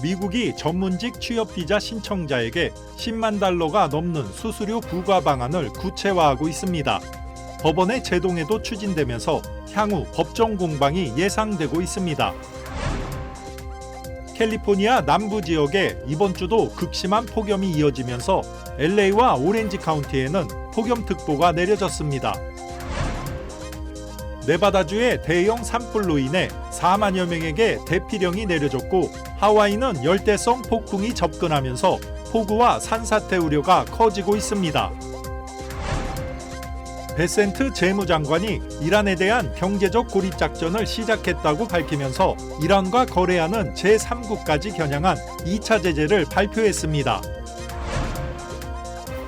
미국이 전문직 취업 비자 신청자에게 10만 달러가 넘는 수수료 부과 방안을 구체화하고 있습니다. 법원의 제동에도 추진되면서 향후 법정 공방이 예상되고 있습니다. 캘리포니아 남부 지역에 이번 주도 극심한 폭염이 이어지면서 LA와 오렌지 카운티에는 폭염특보가 내려졌습니다. 네바다주의 대형 산불로 인해 4만여 명에게 대피령이 내려졌고 하와이는 열대성 폭풍이 접근하면서 폭우와 산사태 우려가 커지고 있습니다. 베센트 재무장관이 이란에 대한 경제적 고립 작전을 시작했다고 밝히면서 이란과 거래하는 제3국까지 겨냥한 2차 제재를 발표했습니다.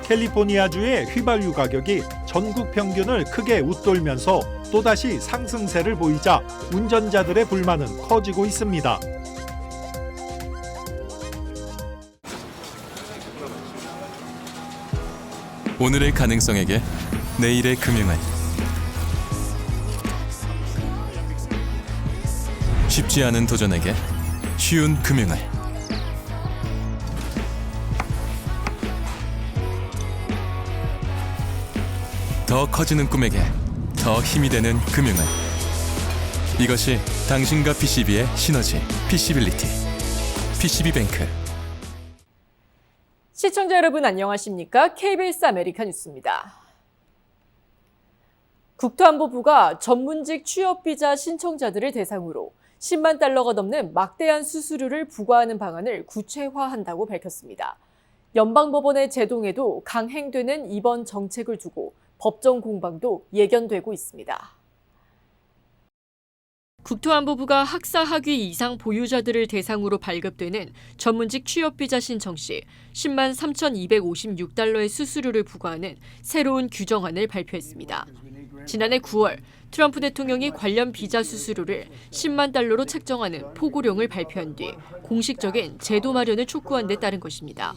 캘리포니아주의 휘발유 가격이 전국 평균을 크게 웃돌면서 또다시 상승세를 보이자 운전자들의 불만은 커지고 있습니다. 오늘의 가능성에게 내일의 금융을 쉽지 않은 도전에게 쉬운 금융을 더 커지는 꿈에게 더 힘이 되는 금융을 이것이 당신과 PCB의 시너지 PC빌리티 PCB뱅크. 시청자 여러분 안녕하십니까? KBS 아메리카 뉴스입니다. 국토안보부가 전문직 취업비자 신청자들을 대상으로 10만 달러가 넘는 막대한 수수료를 부과하는 방안을 구체화한다고 밝혔습니다. 연방법원의 제동에도 강행되는 이번 정책을 두고 법정 공방도 예견되고 있습니다. 국토안보부가 학사 학위 이상 보유자들을 대상으로 발급되는 전문직 취업비자 신청 시 10만 3,256달러의 수수료를 부과하는 새로운 규정안을 발표했습니다. 지난해 9월 트럼프 대통령이 관련 비자 수수료를 10만 달러로 책정하는 포고령을 발표한 뒤 공식적인 제도 마련을 촉구한 데 따른 것입니다.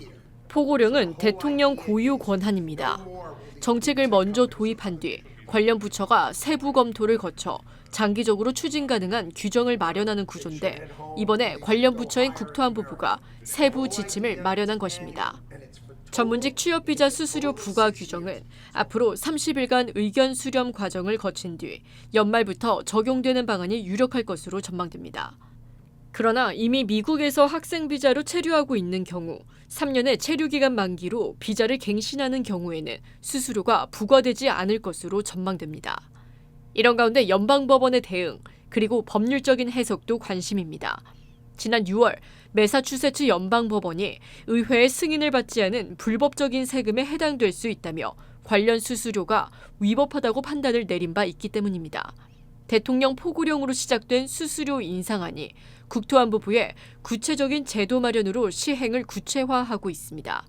포고령은 대통령 고유 권한입니다. 정책을 먼저 도입한 뒤 관련 부처가 세부 검토를 거쳐 장기적으로 추진 가능한 규정을 마련하는 구조인데 이번에 관련 부처인 국토안보부가 세부 지침을 마련한 것입니다. 전문직 취업비자 수수료 부과 규정은 앞으로 30일간 의견 수렴 과정을 거친 뒤 연말부터 적용되는 방안이 유력할 것으로 전망됩니다. 그러나 이미 미국에서 학생 비자로 체류하고 있는 경우 3년의 체류기간 만기로 비자를 갱신하는 경우에는 수수료가 부과되지 않을 것으로 전망됩니다. 이런 가운데 연방법원의 대응 그리고 법률적인 해석도 관심입니다. 지난 6월 매사추세츠 연방법원이 의회의 승인을 받지 않은 불법적인 세금에 해당될 수 있다며 관련 수수료가 위법하다고 판단을 내린 바 있기 때문입니다. 대통령 포고령으로 시작된 수수료 인상안이 국토안보부의 구체적인 제도 마련으로 시행을 구체화하고 있습니다.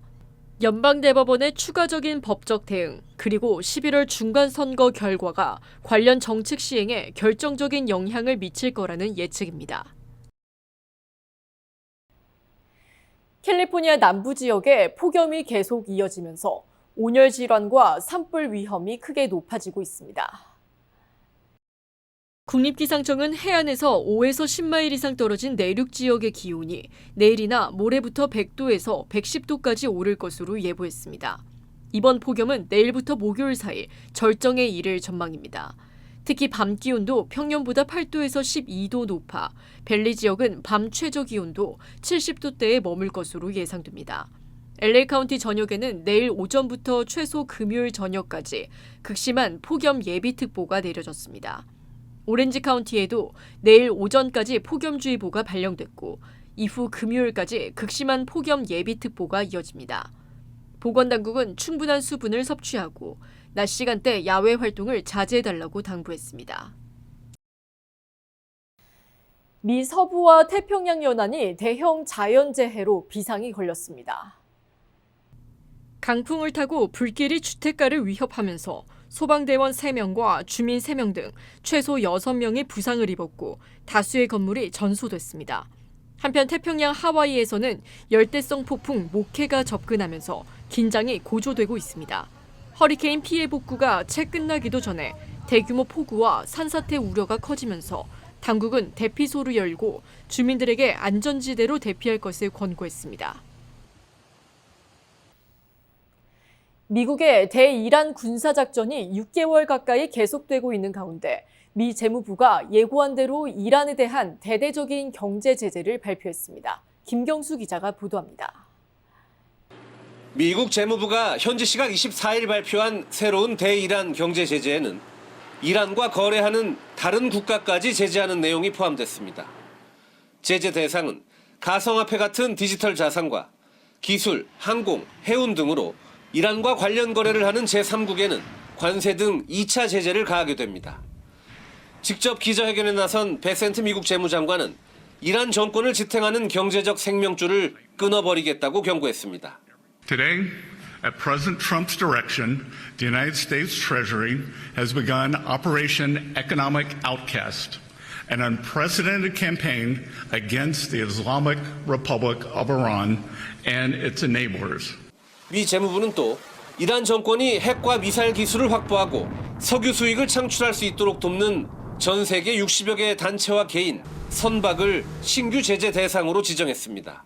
연방대법원의 추가적인 법적 대응, 그리고 11월 중간선거 결과가 관련 정책 시행에 결정적인 영향을 미칠 거라는 예측입니다. 캘리포니아 남부 지역에 폭염이 계속 이어지면서 온열 질환과 산불 위험이 크게 높아지고 있습니다. 국립기상청은 해안에서 5에서 10마일 이상 떨어진 내륙 지역의 기온이 내일이나 모레부터 100도에서 110도까지 오를 것으로 예보했습니다. 이번 폭염은 내일부터 목요일 사이 절정에 이를 전망입니다. 특히 밤 기온도 평년보다 8도에서 12도 높아 밸리 지역은 밤 최저 기온도 70도대에 머물 것으로 예상됩니다. LA 카운티 전역에는 내일 오전부터 최소 금요일 저녁까지 극심한 폭염 예비특보가 내려졌습니다. 오렌지 카운티에도 내일 오전까지 폭염주의보가 발령됐고 이후 금요일까지 극심한 폭염 예비특보가 이어집니다. 보건당국은 충분한 수분을 섭취하고 낮 시간대 야외 활동을 자제해달라고 당부했습니다. 미 서부와 태평양 연안이 대형 자연재해로 비상이 걸렸습니다. 강풍을 타고 불길이 주택가를 위협하면서 소방대원 3명과 주민 3명 등 최소 6명이 부상을 입었고 다수의 건물이 전소됐습니다. 한편 태평양 하와이에서는 열대성 폭풍 모케가 접근하면서 긴장이 고조되고 있습니다. 허리케인 피해 복구가 채 끝나기도 전에 대규모 폭우와 산사태 우려가 커지면서 당국은 대피소를 열고 주민들에게 안전지대로 대피할 것을 권고했습니다. 미국의 대이란 군사작전이 6개월 가까이 계속되고 있는 가운데 미 재무부가 예고한 대로 이란에 대한 대대적인 경제 제재를 발표했습니다. 김경수 기자가 보도합니다. 미국 재무부가 현지 시각 24일 발표한 새로운 대이란 경제 제재에는 이란과 거래하는 다른 국가까지 제재하는 내용이 포함됐습니다. 제재 대상은 가상화폐 같은 디지털 자산과 기술, 항공, 해운 등으로 이란과 관련 거래를 하는 제3국에는 관세 등 2차 제재를 가하게 됩니다. 직접 기자회견에 나선 베센트 미국 재무장관은 이란 정권을 지탱하는 경제적 생명줄을 끊어버리겠다고 경고했습니다. Today, at President Trump's direction, the United States Treasury has begun Operation Economic Outcast, an unprecedented campaign against the Islamic Republic of Iran and its enablers. 미 재무부는 또 이란 정권이 핵과 미사일 기술을 확보하고 석유 수익을 창출할 수 있도록 돕는 전 세계 60여 개의 단체와 개인, 선박을 신규 제재 대상으로 지정했습니다.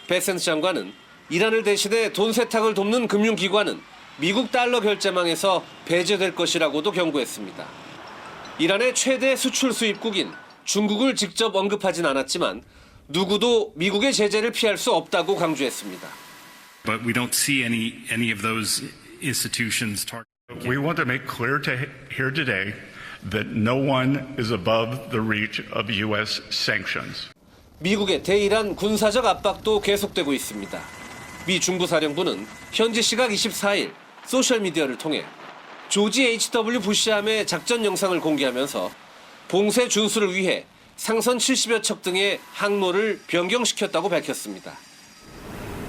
베센트 장관은 이란을 대신해 돈 세탁을 돕는 금융기관은 미국 달러 결제망에서 배제될 것이라고도 경고했습니다. 이란의 최대 수출 수입국인 중국을 직접 언급하진 않았지만 누구도 미국의 제재를 피할 수 없다고 강조했습니다. But we don't see any of those institutions targeted. We want to make clear here today that no one is above the reach of U.S. sanctions. 미국의 대이란 군사적 압박도 계속되고 있습니다. 미 중부사령부는 현지 시각 24일 소셜미디어를 통해 조지 H.W. 부시함의 작전 영상을 공개하면서 봉쇄 준수를 위해 상선 70여 척 등의 항로를 변경시켰다고 밝혔습니다.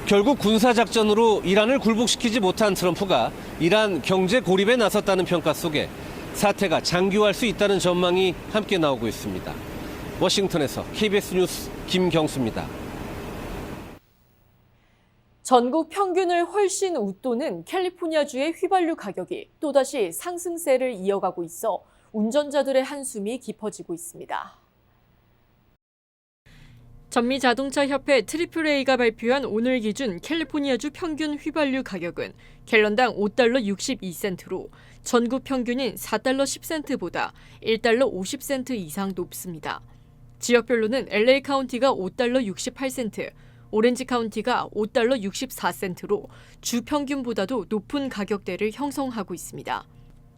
결국 군사작전으로 이란을 굴복시키지 못한 트럼프가 이란 경제 고립에 나섰다는 평가 속에 사태가 장기화할 수 있다는 전망이 함께 나오고 있습니다. 워싱턴에서 KBS 뉴스 김경수입니다. 전국 평균을 훨씬 웃도는 캘리포니아주의 휘발유 가격이 또다시 상승세를 이어가고 있어 운전자들의 한숨이 깊어지고 있습니다. 전미자동차협회 AAA가 발표한 오늘 기준 캘리포니아주 평균 휘발유 가격은 갤런당 5달러 62센트로 전국 평균인 4달러 10센트보다 1달러 50센트 이상 높습니다. 지역별로는 LA 카운티가 5달러 68센트, 오렌지 카운티가 5달러 64센트로 주 평균보다도 높은 가격대를 형성하고 있습니다.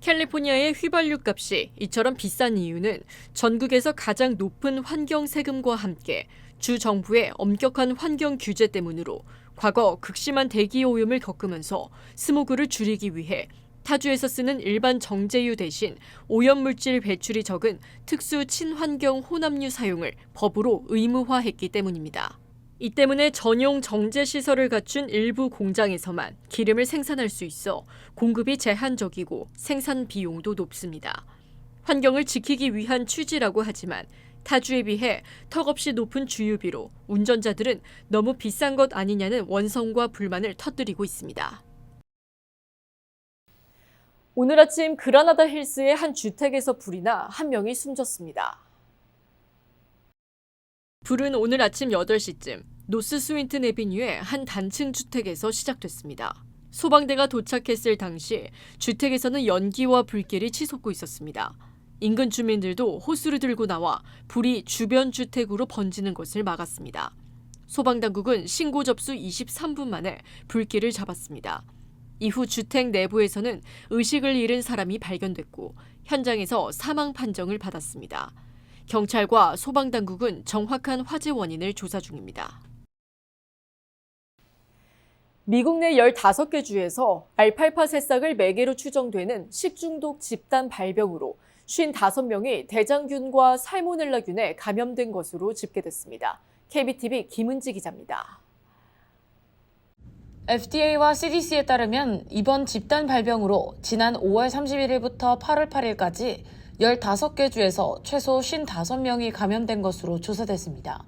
캘리포니아의 휘발유 값이 이처럼 비싼 이유는 전국에서 가장 높은 환경 세금과 함께 주 정부의 엄격한 환경 규제 때문으로 과거 극심한 대기 오염을 겪으면서 스모그를 줄이기 위해 타주에서 쓰는 일반 정제유 대신 오염물질 배출이 적은 특수 친환경 혼합유 사용을 법으로 의무화했기 때문입니다. 이 때문에 전용 정제 시설을 갖춘 일부 공장에서만 기름을 생산할 수 있어 공급이 제한적이고 생산 비용도 높습니다. 환경을 지키기 위한 취지라고 하지만 타주에 비해 턱없이 높은 주유비로 운전자들은 너무 비싼 것 아니냐는 원성과 불만을 터뜨리고 있습니다. 오늘 아침 그라나다 힐스의 한 주택에서 불이 나 한 명이 숨졌습니다. 불은 오늘 아침 8시쯤 노스 스윈튼 애비뉴의 한 단층 주택에서 시작됐습니다. 소방대가 도착했을 당시 주택에서는 연기와 불길이 치솟고 있었습니다. 인근 주민들도 호수를 들고 나와 불이 주변 주택으로 번지는 것을 막았습니다. 소방당국은 신고 접수 23분 만에 불길을 잡았습니다. 이후 주택 내부에서는 의식을 잃은 사람이 발견됐고 현장에서 사망 판정을 받았습니다. 경찰과 소방당국은 정확한 화재 원인을 조사 중입니다. 미국 내 15개 주에서 알팔파 새싹을 매개로 추정되는 식중독 집단 발병으로 55명이 대장균과 살모넬라균에 감염된 것으로 집계됐습니다. KBTV 김은지 기자입니다. FDA와 CDC에 따르면 이번 집단 발병으로 지난 5월 31일부터 8월 8일까지 15개 주에서 최소 55명이 감염된 것으로 조사됐습니다.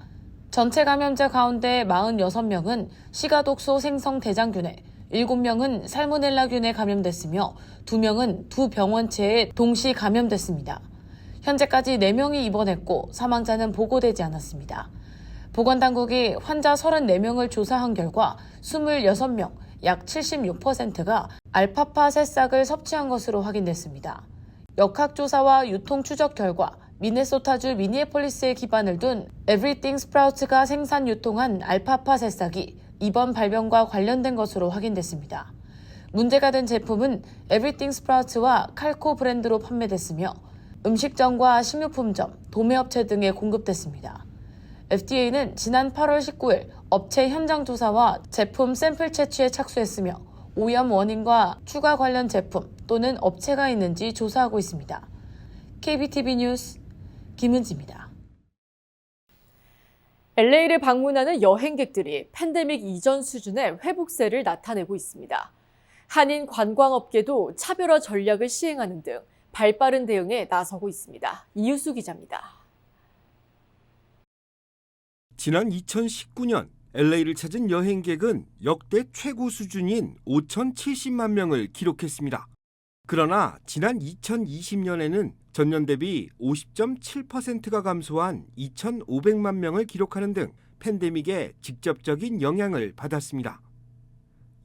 전체 감염자 가운데 46명은 시가독소 생성 대장균에, 7명은 살모넬라균에 감염됐으며 2명은 두 병원체에 동시 감염됐습니다. 현재까지 4명이 입원했고 사망자는 보고되지 않았습니다. 보건당국이 환자 34명을 조사한 결과 26명, 약 76%가 알파파 새싹을 섭취한 것으로 확인됐습니다. 역학조사와 유통 추적 결과 미네소타주 미니애폴리스에 기반을 둔 Everything Sprouts가 생산 유통한 알파파 새싹이 이번 발병과 관련된 것으로 확인됐습니다. 문제가 된 제품은 Everything Sprouts와 칼코 브랜드로 판매됐으며 음식점과 식료품점, 도매업체 등에 공급됐습니다. FDA는 지난 8월 19일 업체 현장 조사와 제품 샘플 채취에 착수했으며 오염 원인과 추가 관련 제품 또는 업체가 있는지 조사하고 있습니다. KBTV 뉴스 김은지입니다. LA를 방문하는 여행객들이 팬데믹 이전 수준의 회복세를 나타내고 있습니다. 한인 관광업계도 차별화 전략을 시행하는 등 발빠른 대응에 나서고 있습니다. 이유수 기자입니다. 지난 2019년 LA를 찾은 여행객은 역대 최고 수준인 5,070만 명을 기록했습니다. 그러나 지난 2020년에는 전년 대비 50.7%가 감소한 2,500만 명을 기록하는 등 팬데믹의 직접적인 영향을 받았습니다.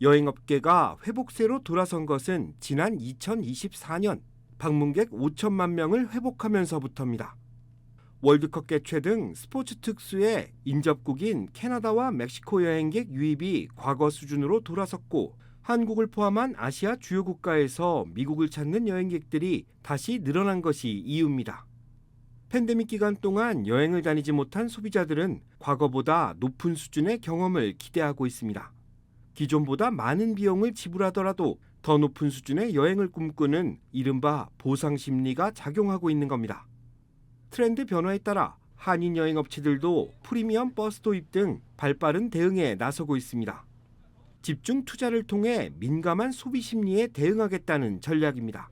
여행업계가 회복세로 돌아선 것은 지난 2024년 방문객 5천만 명을 회복하면서부터입니다. 월드컵 개최 등 스포츠 특수의 인접국인 캐나다와 멕시코 여행객 유입이 과거 수준으로 돌아섰고 한국을 포함한 아시아 주요 국가에서 미국을 찾는 여행객들이 다시 늘어난 것이 이유입니다. 팬데믹 기간 동안 여행을 다니지 못한 소비자들은 과거보다 높은 수준의 경험을 기대하고 있습니다. 기존보다 많은 비용을 지불하더라도 더 높은 수준의 여행을 꿈꾸는 이른바 보상 심리가 작용하고 있는 겁니다. 트렌드 변화에 따라 한인 여행업체들도 프리미엄 버스 도입 등 발빠른 대응에 나서고 있습니다. 집중 투자를 통해 민감한 소비 심리에 대응하겠다는 전략입니다.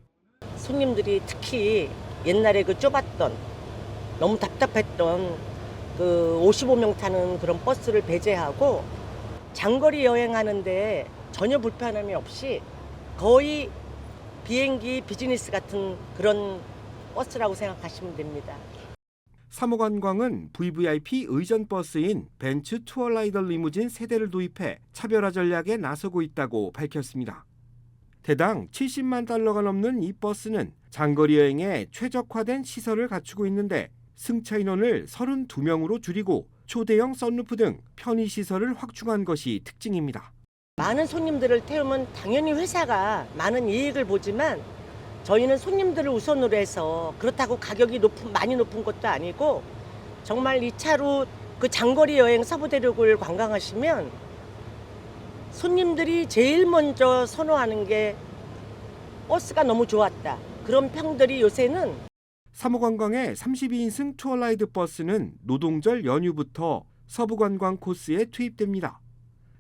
손님들이 특히 옛날에 그 좁았던 너무 답답했던 그 55명 타는 그런 버스를 배제하고 장거리 여행하는데 전혀 불편함이 없이 거의 비행기 비즈니스 같은 그런 버스라고 생각하시면 됩니다. 사모관광은 VVIP 의전 버스인 벤츠 투어라이더 리무진 세대를 도입해 차별화 전략에 나서고 있다고 밝혔습니다. 대당 70만 달러가 넘는 이 버스는 장거리 여행에 최적화된 시설을 갖추고 있는데 승차 인원을 32명으로 줄이고 초대형 썬루프 등 편의시설을 확충한 것이 특징입니다. 많은 손님들을 태우면 당연히 회사가 많은 이익을 보지만 저희는 손님들을 우선으로 해서 그렇다고 가격이 많이 높은 것도 아니고 정말 이 차로 그 장거리 여행 서부대륙을 관광하시면 손님들이 제일 먼저 선호하는 게 버스가 너무 좋았다. 그런 평들이 요새는 사모관광의 32인승 투어라이드 버스는 노동절 연휴부터 서부관광 코스에 투입됩니다.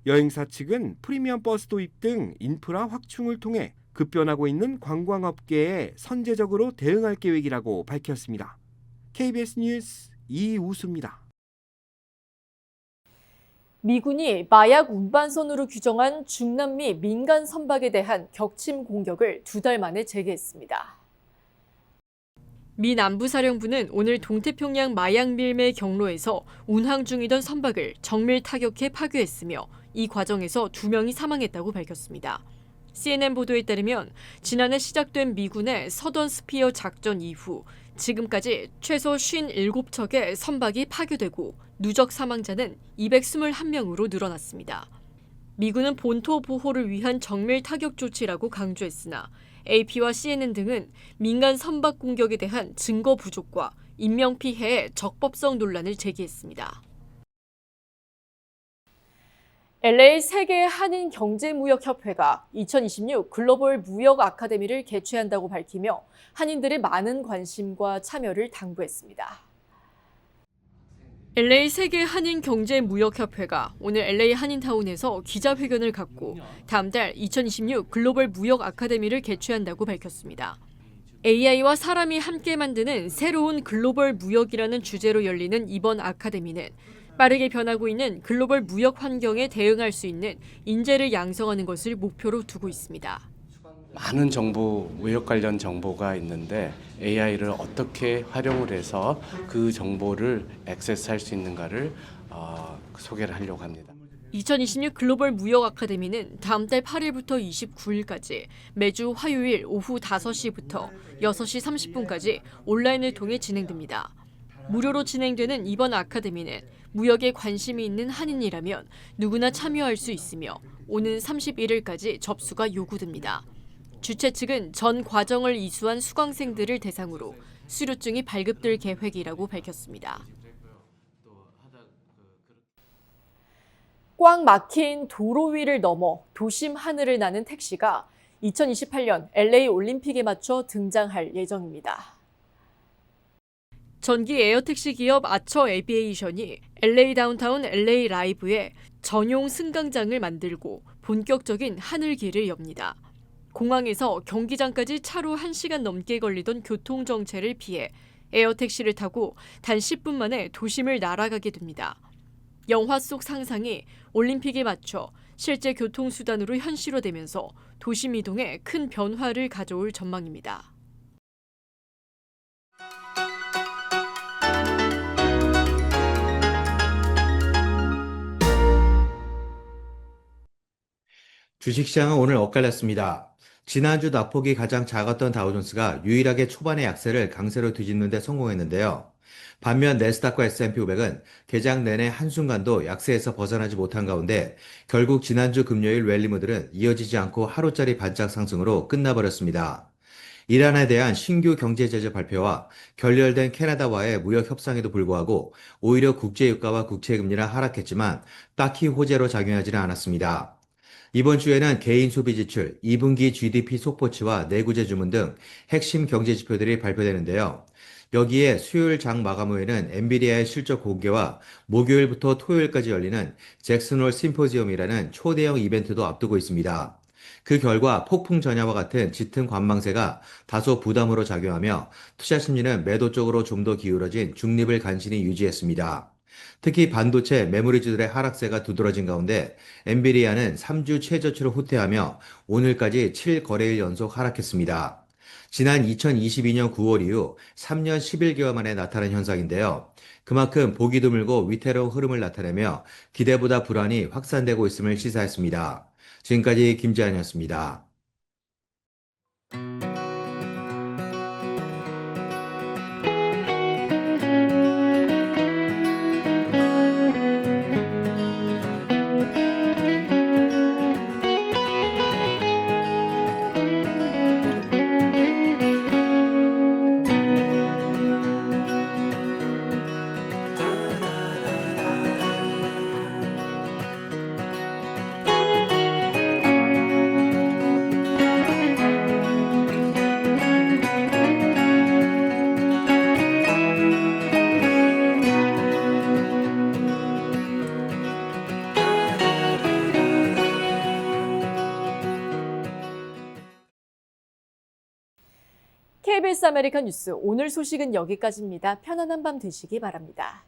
여행사 측은 프리미엄 버스 도입 등 인프라 확충을 통해 급변하고 있는 관광업계에 선제적으로 대응할 계획이라고 밝혔습니다. KBS 뉴스 이우수입니다. 미군이 마약 운반선으로 규정한 중남미 민간 선박에 대한 격침 공격을 2달 만에 재개했습니다. 미 남부사령부는 오늘 동태평양 마약 밀매 경로에서 운항 중이던 선박을 정밀 타격해 파괴했으며 이 과정에서 2명이 사망했다고 밝혔습니다. CNN 보도에 따르면 지난해 시작된 미군의 서던 스피어 작전 이후 지금까지 최소 57척의 선박이 파괴되고 누적 사망자는 221명으로 늘어났습니다. 미군은 본토 보호를 위한 정밀 타격 조치라고 강조했으나 AP와 CNN 등은 민간 선박 공격에 대한 증거 부족과 인명피해의 적법성 논란을 제기했습니다. LA 세계 한인 경제무역협회가 2026 글로벌 무역 아카데미를 개최한다고 밝히며 한인들의 많은 관심과 참여를 당부했습니다. LA 세계 한인 경제무역협회가 오늘 LA 한인타운에서 기자회견을 갖고 다음 달 2026 글로벌 무역 아카데미를 개최한다고 밝혔습니다. AI와 사람이 함께 만드는 새로운 글로벌 무역이라는 주제로 열리는 이번 아카데미는 빠르게 변하고 있는 글로벌 무역 환경에 대응할 수 있는 인재를 양성하는 것을 목표로 두고 있습니다. 많은 정보, 외역 관련 정보가 있는데 AI를 어떻게 활용을 해서 그 정보를 액세스할 수 있는가를 소개를 하려고 합니다. 2026 글로벌 무역 아카데미는 다음 달 8일부터 29일까지 매주 화요일 오후 5시부터 6시 30분까지 온라인을 통해 진행됩니다. 무료로 진행되는 이번 아카데미는 무역에 관심이 있는 한인이라면 누구나 참여할 수 있으며 오는 31일까지 접수가 요구됩니다. 주최 측은 전 과정을 이수한 수강생들을 대상으로 수료증이 발급될 계획이라고 밝혔습니다. 꽉 막힌 도로 위를 넘어 도심 하늘을 나는 택시가 2028년 LA 올림픽에 맞춰 등장할 예정입니다. 전기 에어택시 기업 아처 에비에이션이 LA 다운타운 LA 라이브에 전용 승강장을 만들고 본격적인 하늘길을 엽니다. 공항에서 경기장까지 차로 1시간 넘게 걸리던 교통정체를 피해 에어택시를 타고 단 10분 만에 도심을 날아가게 됩니다. 영화 속 상상이 올림픽에 맞춰 실제 교통수단으로 현실화되면서 도심 이동에 큰 변화를 가져올 전망입니다. 주식시장은 오늘 엇갈렸습니다. 지난주 낙폭이 가장 작았던 다우존스가 유일하게 초반의 약세를 강세로 뒤집는 데 성공했는데요. 반면 내스닥과 S&P 500은 개장 내내 한순간도 약세에서 벗어나지 못한 가운데 결국 지난주 금요일 랠리모들은 이어지지 않고 하루짜리 반짝 상승으로 끝나버렸습니다. 이란에 대한 신규 경제 제재 발표와 결렬된 캐나다와의 무역 협상에도 불구하고 오히려 국제유가와 국채금리는 하락했지만 딱히 호재로 작용하지는 않았습니다. 이번 주에는 개인 소비 지출, 2분기 GDP 속보치와 내구재 주문 등 핵심 경제 지표들이 발표되는데요. 여기에 수요일 장 마감 후에는 엔비디아의 실적 공개와 목요일부터 토요일까지 열리는 잭슨홀 심포지엄이라는 초대형 이벤트도 앞두고 있습니다. 그 결과 폭풍 전야와 같은 짙은 관망세가 다소 부담으로 작용하며 투자 심리는 매도 쪽으로 좀 더 기울어진 중립을 간신히 유지했습니다. 특히 반도체 메모리주들의 하락세가 두드러진 가운데 엔비디아는 3주 최저치를 후퇴하며 오늘까지 7거래일 연속 하락했습니다. 지난 2022년 9월 이후 3년 11개월 만에 나타난 현상인데요. 그만큼 보기 드물고 위태로운 흐름을 나타내며 기대보다 불안이 확산되고 있음을 시사했습니다. 지금까지 김재환이었습니다. KBS 아메리칸 뉴스 오늘 소식은 여기까지입니다. 편안한 밤 되시기 바랍니다.